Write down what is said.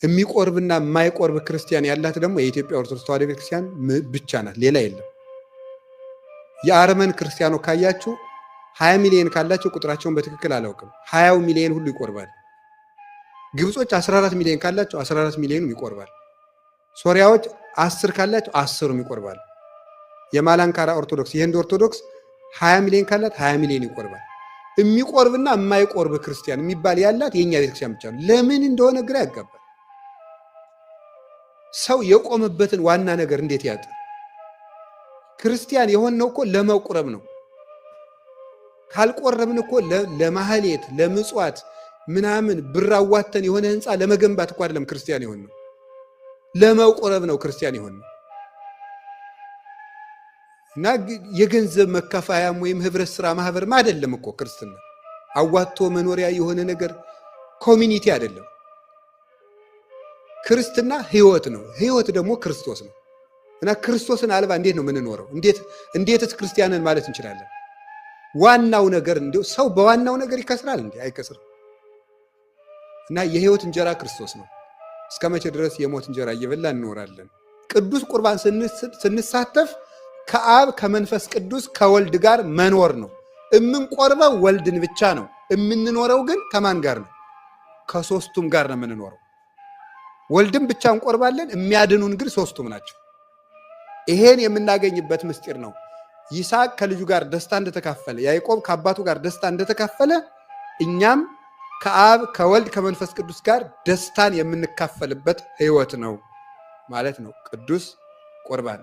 የሚቆርብና የማይቆርብ ክርስቲያን ያላት ደግሞ የኢትዮጵያ ኦርቶዶክስ ተዋሕዶ ቤተክርስቲያን ብቻ ናት፣ ሌላ የለም። የአርመን ክርስቲያኖ ካያችሁ 20 ሚሊዮን ካላቸው ቁጥራቸውን በትክክል አላውቅም፣ 20 ሚሊዮን ሁሉ ይቆርባል። ግብጾች 14 ሚሊዮን ካላቸው 14 ሚሊዮንም ይቆርባል። ሶሪያዎች 10 ካላቸው 10ም ይቆርባል። የማላንካራ ኦርቶዶክስ የህንድ ኦርቶዶክስ 20 ሚሊዮን ካላት 20 ሚሊዮን ይቆርባል። የሚቆርብና የማይቆርብ ክርስቲያን የሚባል ያላት የኛ ቤተክርስቲያን ብቻ ነው። ለምን እንደሆነ ግራ ያጋባል። ሰው የቆመበትን ዋና ነገር እንዴት ያጣ? ክርስቲያን የሆነው እኮ ለመቁረብ ነው። ካልቆረብን እኮ ለማህሌት ለምጽዋት ምናምን ብር አዋተን የሆነ ህንፃ ለመገንባት እኮ አይደለም ክርስቲያን የሆነው፣ ለመቁረብ ነው ክርስቲያን የሆነው። እና የገንዘብ መካፈያም ወይም ህብረት ስራ ማህበርም አይደለም እኮ ክርስትና። አዋቶ መኖሪያ የሆነ ነገር ኮሚኒቲ አይደለም። ክርስትና ህይወት ነው። ህይወት ደግሞ ክርስቶስ ነው። እና ክርስቶስን አልባ እንዴት ነው የምንኖረው? እንዴትስ ክርስቲያንን ማለት እንችላለን? ዋናው ነገር እንደው ሰው በዋናው ነገር ይከስራል እንዴ? አይከስርም። እና የህይወት እንጀራ ክርስቶስ ነው። እስከ መቼ ድረስ የሞት እንጀራ እየበላ እንኖራለን? ቅዱስ ቁርባን ስንሳተፍ ከአብ ከመንፈስ ቅዱስ ከወልድ ጋር መኖር ነው። የምንቆርበው ወልድን ብቻ ነው። የምንኖረው ግን ከማን ጋር ነው? ከሶስቱም ጋር ነው የምንኖረው። ወልድም ብቻ እንቆርባለን፣ የሚያድኑን ግን ሶስቱም ናቸው። ይሄን የምናገኝበት ምስጢር ነው። ይስሐቅ ከልጁ ጋር ደስታ እንደተካፈለ፣ ያዕቆብ ከአባቱ ጋር ደስታ እንደተካፈለ፣ እኛም ከአብ ከወልድ ከመንፈስ ቅዱስ ጋር ደስታን የምንካፈልበት ህይወት ነው ማለት ነው ቅዱስ ቁርባን።